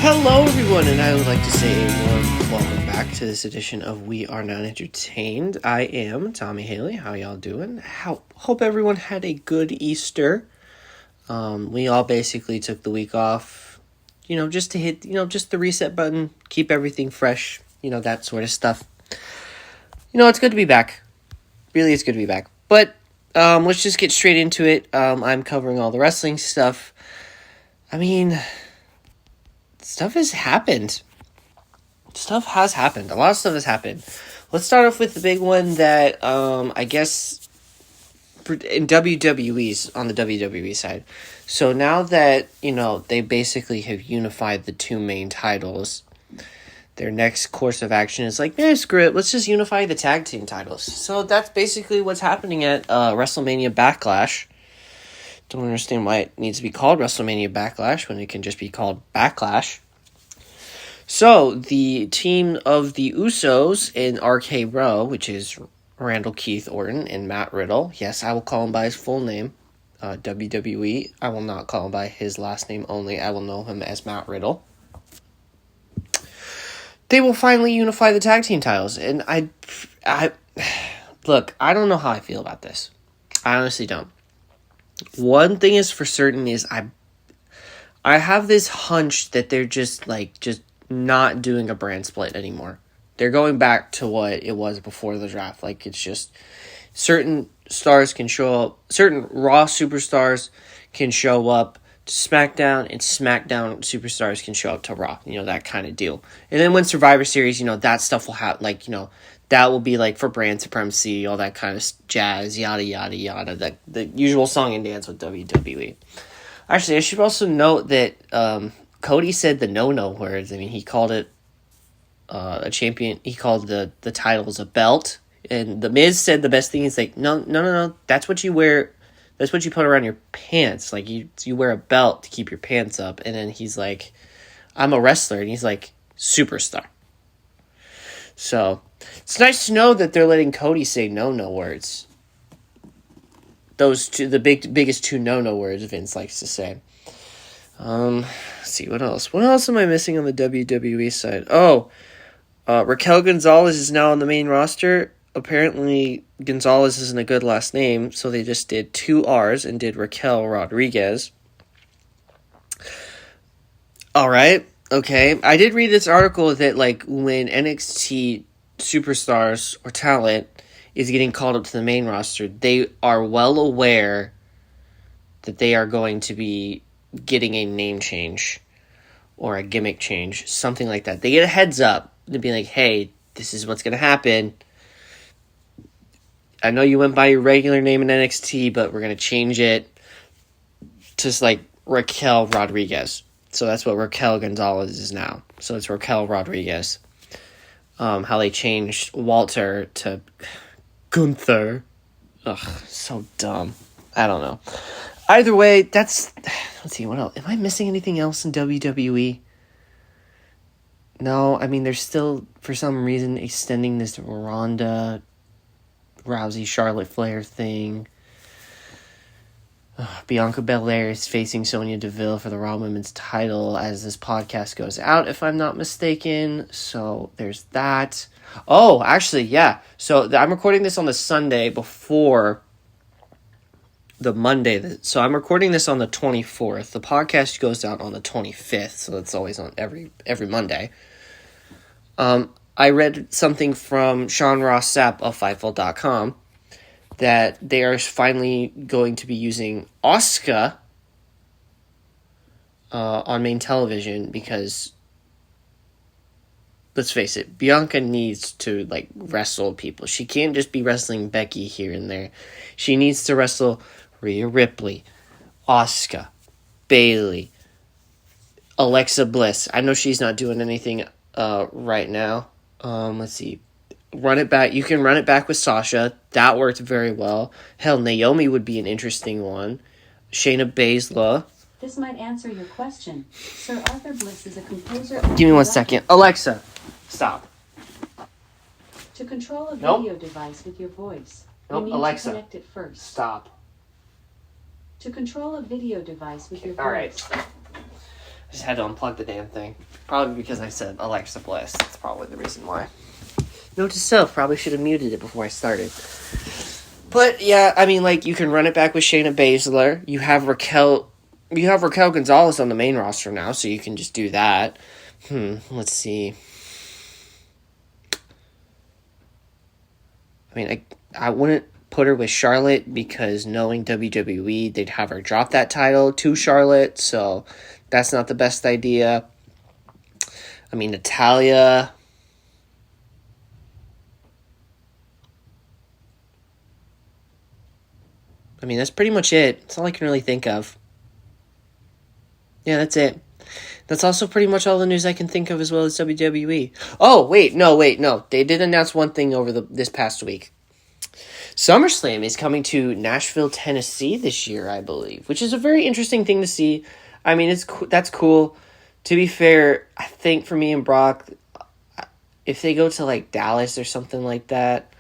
Hello everyone, and I would like to say a warm welcome back to this edition of We Are Not Entertained. I am Tommy Haley. How y'all doing? Hope everyone had a good Easter. We all basically took the week off, just to hit, just the reset button, keep everything fresh, that sort of stuff. It's good to be back. Really, it's good to be back. But let's just get straight into it. I'm covering all the wrestling stuff. Stuff has happened. Stuff has happened. A lot of stuff has happened. Let's start off with the big one that, I guess, in WWE's, on the WWE side. So now that, they basically have unified the two main titles, their next course of action is like, screw it, let's just unify the tag team titles. So that's basically what's happening at WrestleMania Backlash. Don't understand why it needs to be called WrestleMania Backlash when it can just be called Backlash. So, the team of the Usos in RK-Bro, which is Randall Keith Orton and Matt Riddle. Yes, I will call him by his full name. WWE. I will not call him by his last name only. I will know him as Matt Riddle. They will finally unify the tag team titles. And look, I don't know how I feel about this. I honestly don't. One thing is for certain is I have this hunch that they're just not doing a brand split anymore. They're going back to what it was before the draft. It's just certain stars can show up, certain Raw superstars can show up to SmackDown, and SmackDown superstars can show up to Raw. That kind of deal. And then when Survivor Series, that stuff will have, that will be for brand supremacy, all that kind of jazz, yada, yada, yada. The usual song and dance with WWE. Actually, I should also note that Cody said the no-no words. He called it a champion. He called the titles a belt. And The Miz said the best thing is no. That's what you wear. That's what you put around your pants. You wear a belt to keep your pants up. And then he's like, I'm a wrestler. And he's like, superstar. So, it's nice to know that they're letting Cody say no-no words. Those two, the biggest two no-no words Vince likes to say. Let's see, what else? What else am I missing on the WWE side? Raquel Gonzalez is now on the main roster. Apparently, Gonzalez isn't a good last name, so they just did 2 R's and did Raquel Rodriguez. Alright, okay. I did read this article that, when NXT superstars or talent is getting called up to the main roster, they are well aware that they are going to be getting a name change or a gimmick change, something like that. They get a heads up to be like, hey, this is what's going to happen. I know you went by your regular name in NXT, but we're going to change it to Raquel Rodriguez. So that's what Raquel Gonzalez is now. So it's Raquel Rodriguez. How they changed Walter to Gunther. Ugh, so dumb. I don't know. Either way, let's see, what else? Am I missing anything else in WWE? No, they're still, for some reason, extending this Ronda, Rousey, Charlotte Flair thing. Bianca Belair is facing Sonya Deville for the Raw Women's title as this podcast goes out, if I'm not mistaken. So there's that. Oh, actually, yeah. So I'm recording this on the Sunday before the Monday. So I'm recording this on the 24th. The podcast goes out on the 25th, so it's always on every Monday. I read something from Sean Ross Sapp of Fightful.com that they are finally going to be using Asuka on main television because, let's face it, Bianca needs to wrestle people. She can't just be wrestling Becky here and there. She needs to wrestle Rhea Ripley, Asuka, Bayley, Alexa Bliss. I know she's not doing anything right now. Let's see. Run it back. You can run it back with Sasha. That worked very well. Hell, Naomi would be an interesting one. Shayna Baszler. This might answer your question. Sir Arthur Bliss is a composer. Give me 1 second. Alexa, stop. To control a video device with your voice, you need Alexa, to connect it first. Stop. To control a video device with your voice. All right. Just had to unplug the damn thing. Probably because I said Alexa Bliss. That's probably the reason why. Note to self, probably should have muted it before I started. But yeah, I mean, like, you can run it back with Shayna Baszler. You have Raquel Gonzalez on the main roster now, so you can just do that. Let's see. I mean, I wouldn't put her with Charlotte because knowing WWE, they'd have her drop that title to Charlotte, so that's not the best idea. I mean, Natalya. I mean, that's pretty much it. That's all I can really think of. Yeah, that's it. That's also pretty much all the news I can think of as well as WWE. Oh, wait, no. They did announce one thing over this past week. SummerSlam is coming to Nashville, Tennessee this year, I believe, which is a very interesting thing to see. I mean, that's cool. To be fair, I think for me and Brock, if they go to like Dallas or something like that,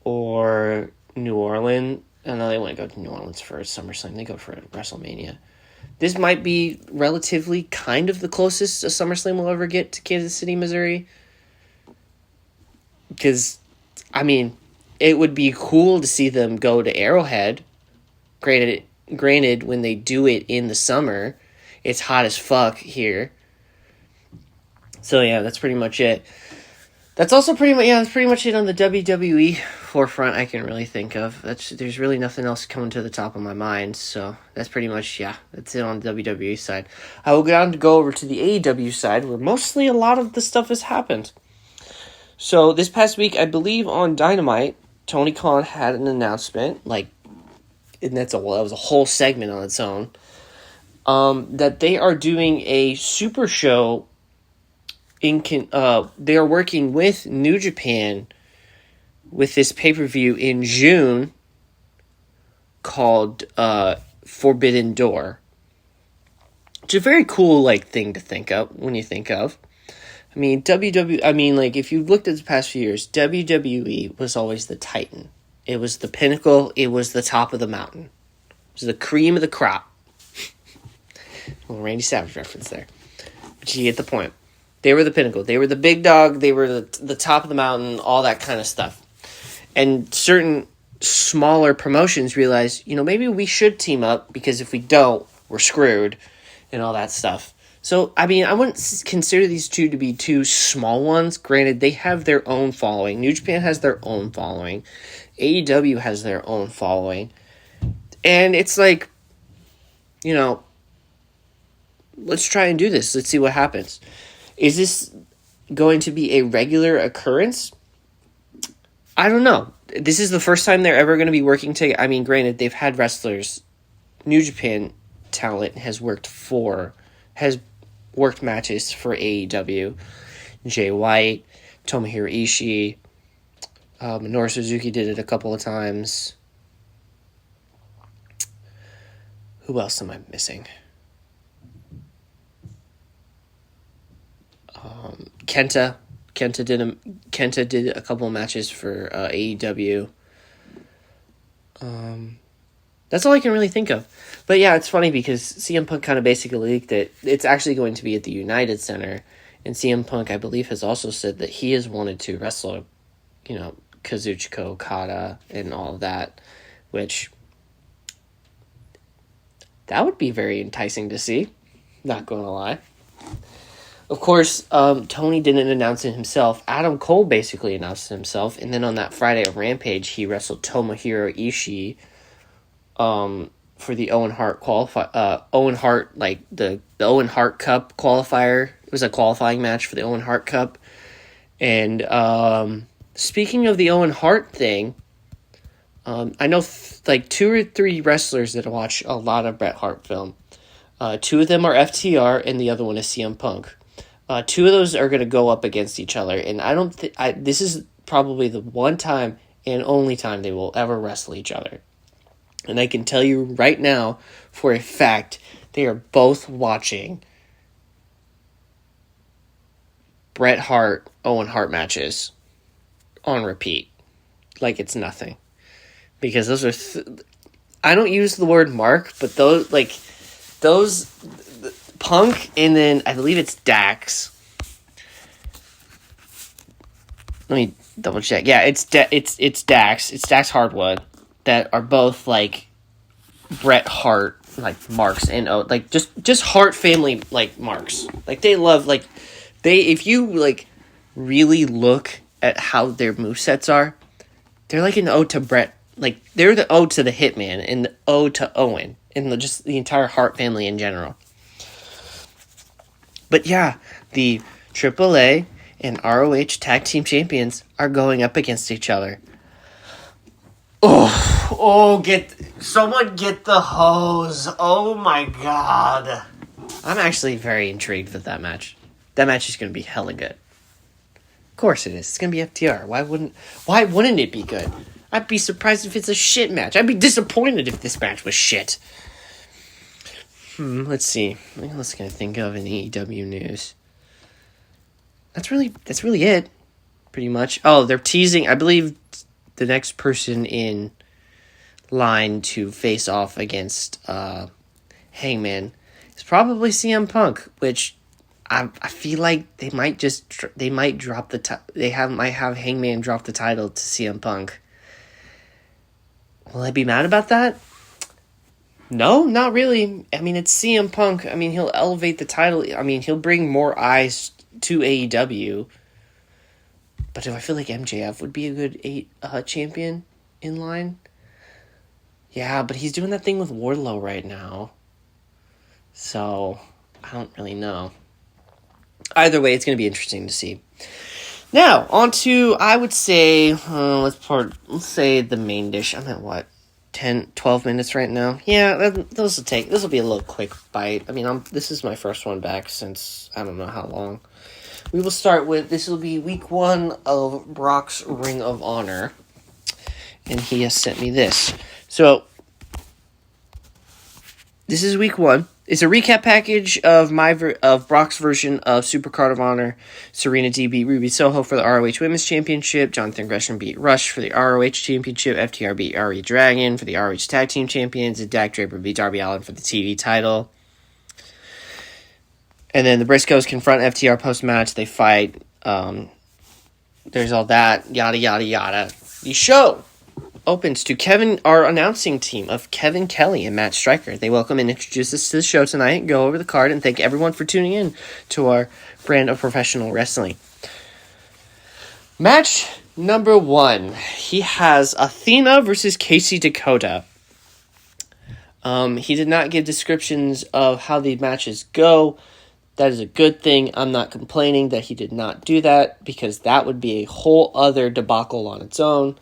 or New Orleans, I know they wouldn't go to New Orleans for SummerSlam. They go for WrestleMania. This might be relatively kind of the closest a SummerSlam will ever get to Kansas City, Missouri. Because, I mean, it would be cool to see them go to Arrowhead. Granted, when they do it in the summer, it's hot as fuck here. So yeah, that's pretty much it. That's also pretty much it on the WWE forefront I can really think of. There's really nothing else coming to the top of my mind, so that's pretty much, that's it on the WWE side. I will go over to the AEW side, where mostly a lot of the stuff has happened. So this past week, I believe on Dynamite, Tony Khan had an announcement, and that was a whole segment on its own, that they are doing a super show. They are working with New Japan with this pay-per-view in June called Forbidden Door. It's a very cool thing to think of when you think of. I mean, if you looked at the past few years, WWE was always the titan. It was the pinnacle. It was the top of the mountain. It was the cream of the crop. Little Randy Savage reference there. But you get the point. They were the pinnacle. They were the big dog. They were the top of the mountain, all that kind of stuff. And certain smaller promotions realized, maybe we should team up, because if we don't, we're screwed, and all that stuff. So, I mean, I wouldn't consider these two to be two small ones. Granted, they have their own following. New Japan has their own following. AEW has their own following. And it's like, let's try and do this. Let's see what happens. Is this going to be a regular occurrence? I don't know. This is the first time they're ever going to be working together. I mean, granted, they've had wrestlers. New Japan talent has worked matches for AEW. Jay White, Tomohiro Ishii, Minoru Suzuki did it a couple of times. Who else am I missing? Kenta did a couple of matches for AEW. That's all I can really think of. But yeah, it's funny because CM Punk kind of basically leaked that it's actually going to be at the United Center, and CM Punk, I believe, has also said that he has wanted to wrestle, Kazuchika Okada and all of that, which that would be very enticing to see. Not going to lie. Of course, Tony didn't announce it himself. Adam Cole basically announced it himself. And then on that Friday at Rampage, he wrestled Tomohiro Ishii for the Owen Hart the Owen Hart Cup qualifier. It was a qualifying match for the Owen Hart Cup. And speaking of the Owen Hart thing, I know 2 or 3 wrestlers that watch a lot of Bret Hart film. 2 of them are FTR, and the other one is CM Punk. 2 of those are going to go up against each other, and I don't this is probably the one time and only time they will ever wrestle each other. And I can tell you right now, for a fact, they are both watching Bret Hart, Owen Hart matches on repeat. Like it's nothing. Because those are... I don't use the word mark, but those Punk, and then I believe it's Dax. Let me double check. Yeah, it's Dax. It's Dax Hardwood that are both like Bret Hart like marks and like just Hart family like marks. Like they love like if you like really look at how their movesets are, they're like an ode to Bret. Like they're the ode to the Hitman and the ode to Owen and just the entire Hart family in general. But yeah, the AAA and ROH Tag Team Champions are going up against each other. Someone get the hose. Oh my god. I'm actually very intrigued with that match. That match is going to be hella good. Of course it is. It's going to be FTR. Why wouldn't it be good? I'd be surprised if it's a shit match. I'd be disappointed if this match was shit. Let's see. What else can I think of in AEW news? That's really it. Pretty much. Oh, they're teasing. I believe the next person in line to face off against Hangman is probably CM Punk, which I feel like they might drop might have Hangman drop the title to CM Punk. Will I be mad about that? No, not really. I mean, it's CM Punk. I mean, he'll elevate the title. I mean, he'll bring more eyes to AEW. But do I feel like MJF would be a good champion in line? Yeah, but he's doing that thing with Wardlow right now. So, I don't really know. Either way, it's going to be interesting to see. Now, on to, I would say, let's say the main dish. I'm at what? 10, 12 minutes right now? Yeah, this will be a little quick bite. I mean, this is my first one back since I don't know how long. We will start with, this will be week 1 of Brock's Ring of Honor. And he has sent me this. So, this is week 1. It's a recap package of Brock's version of Supercard of Honor. Serena, Deeb beat Ruby Soho for the ROH Women's Championship. Jonathan Gresham beat Rush for the ROH Championship. FTR beat RE Dragon for the ROH Tag Team Champions. And Dak Draper beat Darby Allin for the TV title. And then the Briscoes confront FTR post-match. They fight. There's all that. Yada, yada, yada. The show opens to our announcing team of Kevin Kelly and Matt Striker. They welcome and introduce us to the show tonight, go over the card, and thank everyone for tuning in to our brand of professional wrestling. Match number 1. He has Athena versus Casey Dakota. He did not give descriptions of how the matches go. That is a good thing. I'm not complaining that he did not do that, because that would be a whole other debacle on its own.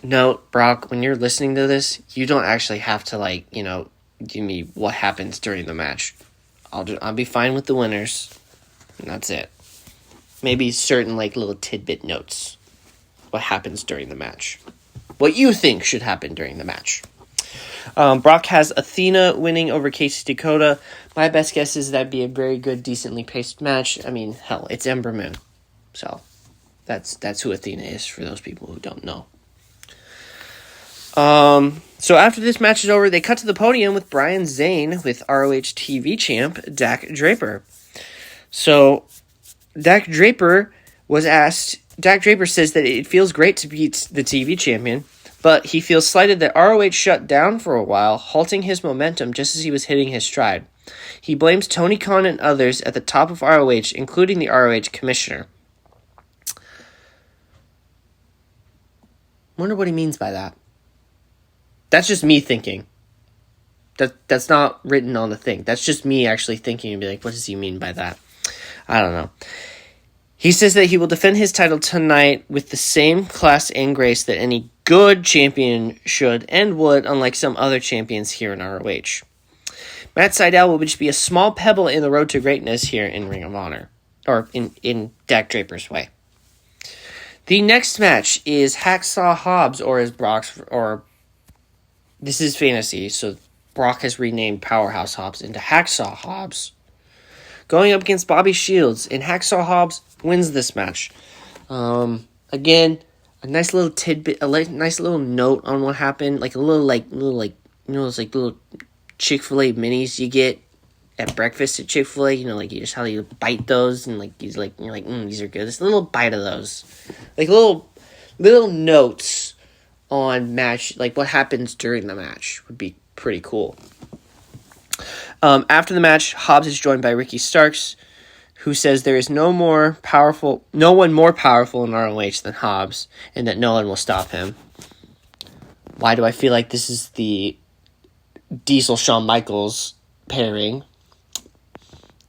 Note, Brock, when you're listening to this, you don't actually have to, give me what happens during the match. I'll be fine with the winners, and that's it. Maybe certain, little tidbit notes. What happens during the match. What you think should happen during the match. Brock has Athena winning over Casey Dakota. My best guess is that'd be a very good, decently paced match. I mean, hell, it's Ember Moon. So, that's who Athena is, for those people who don't know. So after this match is over, they cut to the podium with Brian Zane with ROH TV champ Dak Draper. So Dak Draper says that it feels great to beat the TV champion, but he feels slighted that ROH shut down for a while, halting his momentum just as he was hitting his stride. He blames Tony Khan and others at the top of ROH, including the ROH commissioner. Wonder what he means by that. That's just me thinking. That's not written on the thing. That's just me actually thinking and be like, what does he mean by that? I don't know. He says that he will defend his title tonight with the same class and grace that any good champion should and would, unlike some other champions here in ROH. Matt Sydal will just be a small pebble in the road to greatness here in Ring of Honor. Or in Dak Draper's way. The next match is Hacksaw Hobbs, this is fantasy, so Brock has renamed Powerhouse Hobbs into Hacksaw Hobbs, going up against Bobby Shields, and Hacksaw Hobbs wins this match. Again, a nice little tidbit, nice little note on what happened, those little Chick-fil-A minis you get at breakfast at Chick-fil-A, like you just how you bite those and you're like, these are good. Just a little bite of those. Like little notes on match, like what happens during the match would be pretty cool. After the match, Hobbs is joined by Ricky Starks, who says there is no one more powerful in ROH than Hobbs, and that no one will stop him. Why do I feel like this is the Diesel-Shawn Michaels pairing?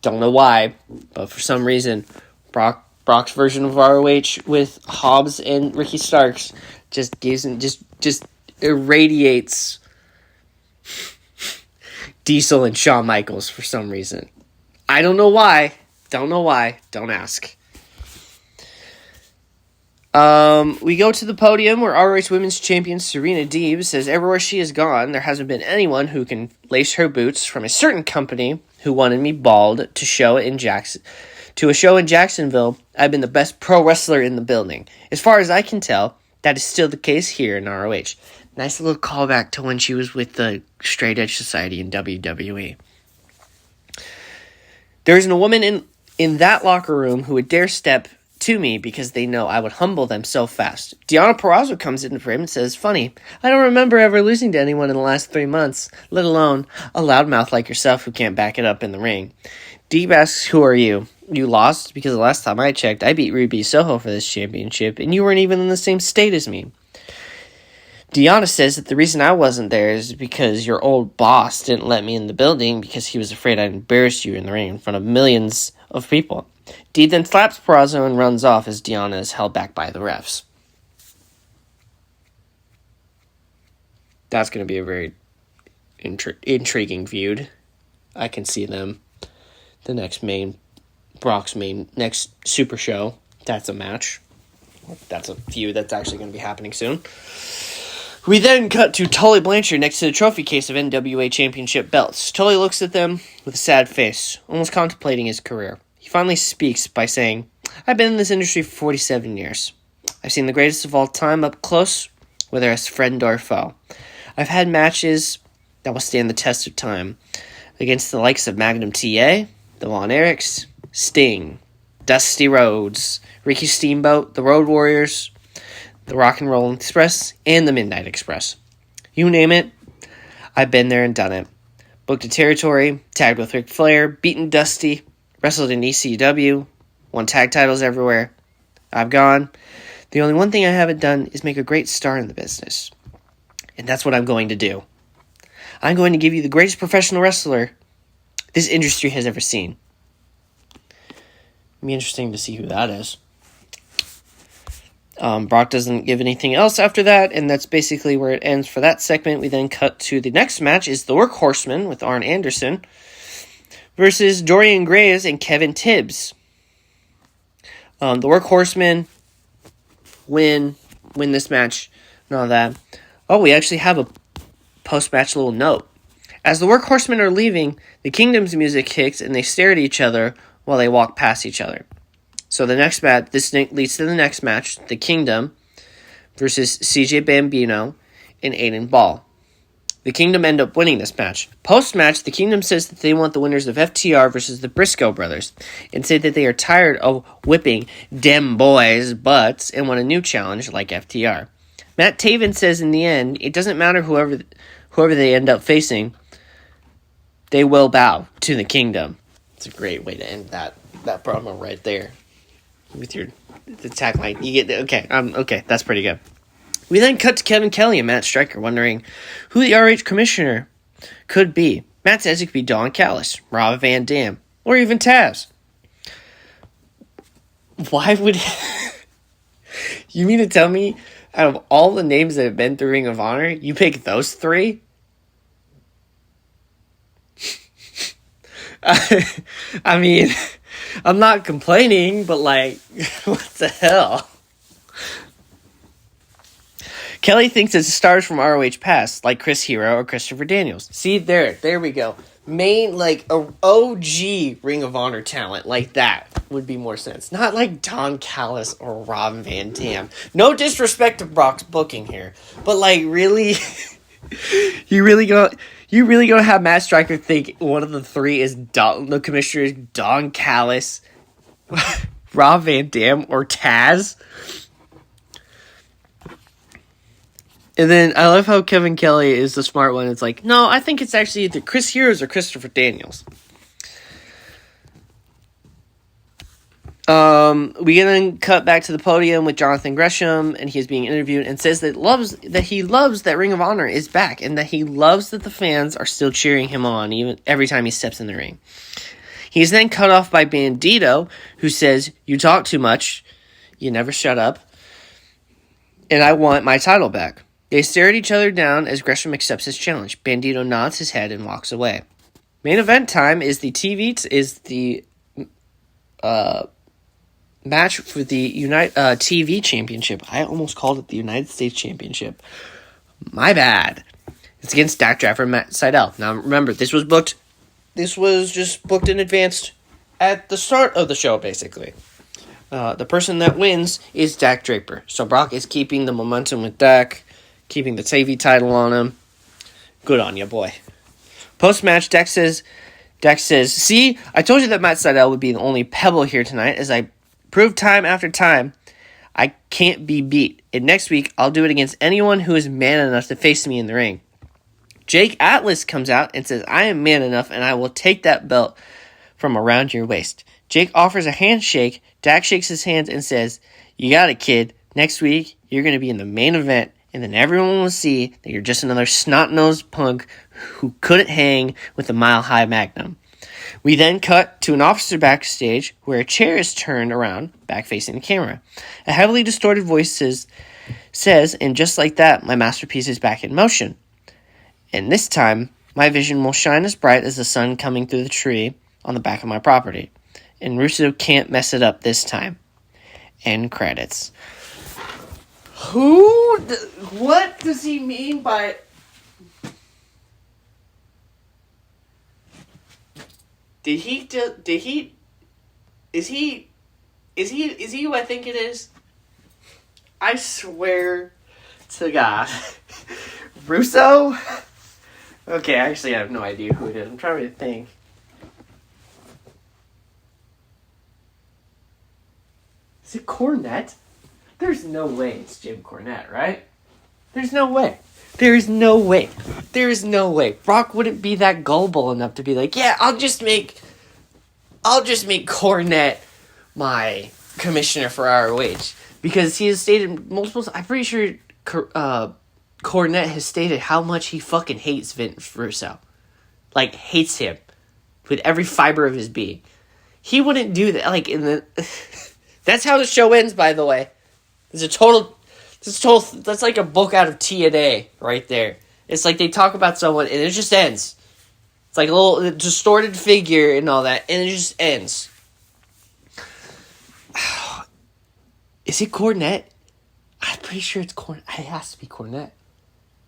Don't know why, but for some reason, Brock's version of ROH with Hobbs and Ricky Starks just gives him, just irradiates Diesel and Shawn Michaels for some reason. I don't know why. Don't ask. We go to the podium where ROH Women's Champion Serena Deeb says everywhere she has gone, there hasn't been anyone who can lace her boots from a certain company who wanted me bald to a show in Jacksonville. I've been the best pro wrestler in the building. As far as I can tell, that is still the case here in ROH. Nice little callback to when she was with the Straight Edge Society in WWE. There isn't a woman in that locker room who would dare step to me because they know I would humble them so fast. Deonna Purrazzo comes in for him and says, funny, I don't remember ever losing to anyone in the last 3 months, let alone a loudmouth like yourself who can't back it up in the ring. Deeb asks, who are you? You lost? Because the last time I checked, I beat Ruby Soho for this championship, and you weren't even in the same state as me. Deonna says that the reason I wasn't there is because your old boss didn't let me in the building because he was afraid I'd embarrass you in the ring in front of millions of people. Deeb then slaps Purrazzo and runs off as Deonna is held back by the refs. That's going to be a very intriguing feud. I can see them. The next next Super Show. That's a match. That's a feud that's actually going to be happening soon. We then cut to Tully Blanchard next to the trophy case of NWA Championship belts. Tully looks at them with a sad face, almost contemplating his career. He finally speaks by saying, I've been in this industry for 47 years. I've seen the greatest of all time up close, whether as friend or foe. I've had matches that will stand the test of time against the likes of Magnum TA, the Von Erichs, Sting, Dusty Rhodes, Ricky Steamboat, the Road Warriors, the Rock and Roll Express, and the Midnight Express. You name it, I've been there and done it. Booked a territory, tagged with Ric Flair, beaten Dusty, wrestled in ECW, won tag titles everywhere. I've gone. The only one thing I haven't done is make a great star in the business. And that's what I'm going to do. I'm going to give you the greatest professional wrestler this industry has ever seen. It'll be interesting to see who that is. Brock doesn't give anything else after that, and that's basically where it ends for that segment. We then cut to the next match is the Horsemen with Arn Anderson versus Dorian Graves and Kevin Tibbs. The Horsemen win this match and all that. Oh, we actually have a post-match little note. As the Horsemen are leaving, the Kingdom's music hits and they stare at each other while they walk past each other. So the next match, this leads to the next match, the Kingdom versus CJ Bambino and Aiden Ball. The Kingdom end up winning this match. Post-match, the Kingdom says that they want the winners of FTR versus the Briscoe brothers and say that they are tired of whipping dem boys' butts and want a new challenge like FTR. Matt Taven says in the end, it doesn't matter whoever they end up facing, they will bow to the Kingdom. It's a great way to end that promo right there. With the tagline, you get okay. That's pretty good. We then cut to Kevin Kelly and Matt Striker wondering who the ROH commissioner could be. Matt says it could be Don Callis, Rob Van Dam, or even Taz. Why would you mean to tell me out of all the names that have been through Ring of Honor, you pick those three? I mean, I'm not complaining, but what the hell? Kelly thinks it's stars from ROH past, like Chris Hero or Christopher Daniels. See, there we go. Main, a OG Ring of Honor talent like that would be more sense. Not like Don Callis or Rob Van Dam. No disrespect to Brock's booking here, but really, you You really gonna have Matt Striker think one of the three is the commissioner is Don Callis, Rob Van Dam, or Taz? And then I love how Kevin Kelly is the smart one. It's like, no, I think it's actually either Chris Heroes or Christopher Daniels. We then cut back to the podium with Jonathan Gresham, and he's being interviewed and says that he loves that Ring of Honor is back, and that he loves that the fans are still cheering him on even every time he steps in the ring. He's then cut off by Bandito, who says, "You talk too much, you never shut up, and I want my title back." They stare at each other down as Gresham accepts his challenge. Bandito nods his head and walks away. Main event time is the match for the TV Championship. I almost called it the United States Championship. My bad. It's against Dak Driver and Matt Sydal. Now remember, this was just booked in advance at the start of the show, basically. The person that wins is Dak Draper. So Brock is keeping the momentum with Dak, keeping the TV title on him. Good on you, boy. Post-match, Dak says, "See, I told you that Matt Sydal would be the only pebble here tonight, as I proved time after time I can't be beat. And next week, I'll do it against anyone who is man enough to face me in the ring." Jake Atlas comes out and says, "I am man enough, and I will take that belt from around your waist." Jake offers a handshake. Dak shakes his hands and says, "You got it, kid. Next week, you're going to be in the main event, and then everyone will see that you're just another snot-nosed punk who couldn't hang with a mile-high Magnum." We then cut to an officer backstage where a chair is turned around, back facing the camera. A heavily distorted voice says, "And just like that, my masterpiece is back in motion. And this time, my vision will shine as bright as the sun coming through the tree on the back of my property. And Russo can't mess it up this time." End credits. What does he mean by... Is he who I think it is? I swear to God. Russo? Okay, actually I have no idea who it is. I'm trying to think. Is it Cornette? There's no way it's Jim Cornette, right? There's no way. There is no way. Brock wouldn't be that gullible enough to be like, yeah, I'll just make Cornette my commissioner for ROH. Because he has stated multiple... I'm pretty sure Cornette has stated how much he fucking hates Vince Russo. Like, hates him with every fiber of his being. He wouldn't do that. Like, that's how the show ends, by the way. That's like a book out of TNA right there. It's like they talk about someone and it just ends. It's like a little distorted figure and all that, and it just ends. Is it Cornette? I'm pretty sure it's Cornette. It has to be Cornette.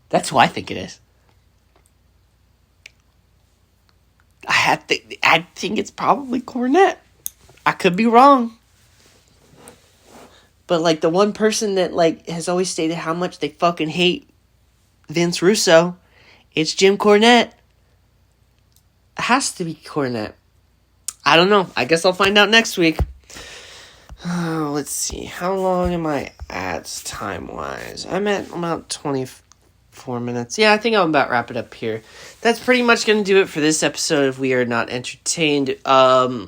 That's who I think it is. I think it's probably Cornette. I could be wrong. But, like, the one person that, like, has always stated how much they fucking hate Vince Russo, it's Jim Cornette. It has to be Cornette. I don't know. I guess I'll find out next week. Let's see. How long am I at time-wise? I'm at about 24 minutes. Yeah, I think I'm about wrap it up here. That's pretty much going to do it for this episode of We Are Not Entertained. I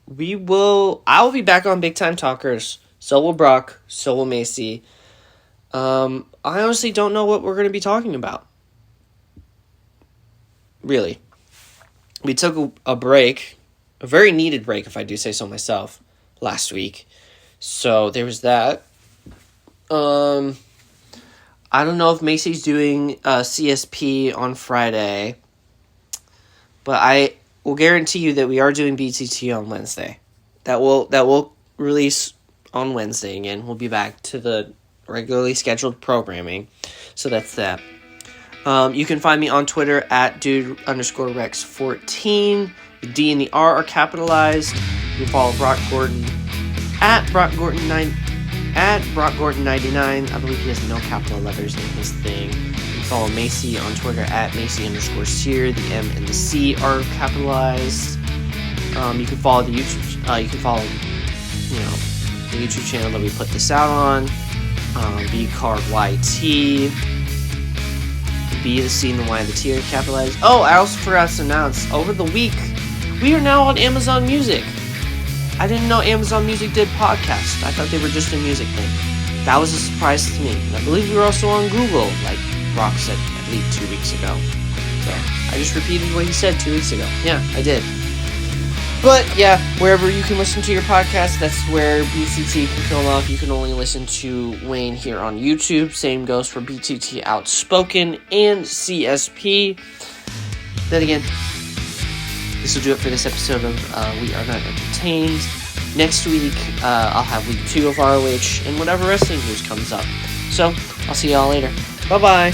will be back on Big Time Talkers. So will Brock. So will Macy. I honestly don't know what we're going to be talking about. Really. We took a break. A very needed break, if I do say so myself. Last week. So there was that. I don't know if Macy's doing CSP on Friday. But I will guarantee you that we are doing BTT on Wednesday. That will release on Wednesday again. We'll be back to the regularly scheduled programming. So that's that. You can find me on Twitter at dude_rex14. The D and the R are capitalized. You can follow Brock Gordon at Brock Gordon99. I believe he has no capital letters in his thing. Follow Macy on Twitter at Macy_Sear. The M and the C are capitalized. You can follow the YouTube. You can follow, the YouTube channel that we put this out on. BCardYT. B, the C, and the Y, and the T are capitalized. Oh, I also forgot to announce, over the week, we are now on Amazon Music. I didn't know Amazon Music did podcasts. I thought they were just a music thing. That was a surprise to me. And I believe we were also on Google, like Rock said, I believe 2 weeks ago. So, I just repeated what he said 2 weeks ago. Yeah, I did. But, yeah, wherever you can listen to your podcast, that's where BTT can film off. You can only listen to Wayne here on YouTube. Same goes for BTT Outspoken and CSP. Then again, this will do it for this episode of We Are Not Entertained. Next week, I'll have week 2 of ROH and whatever wrestling news comes up. So, I'll see y'all later. Bye-bye.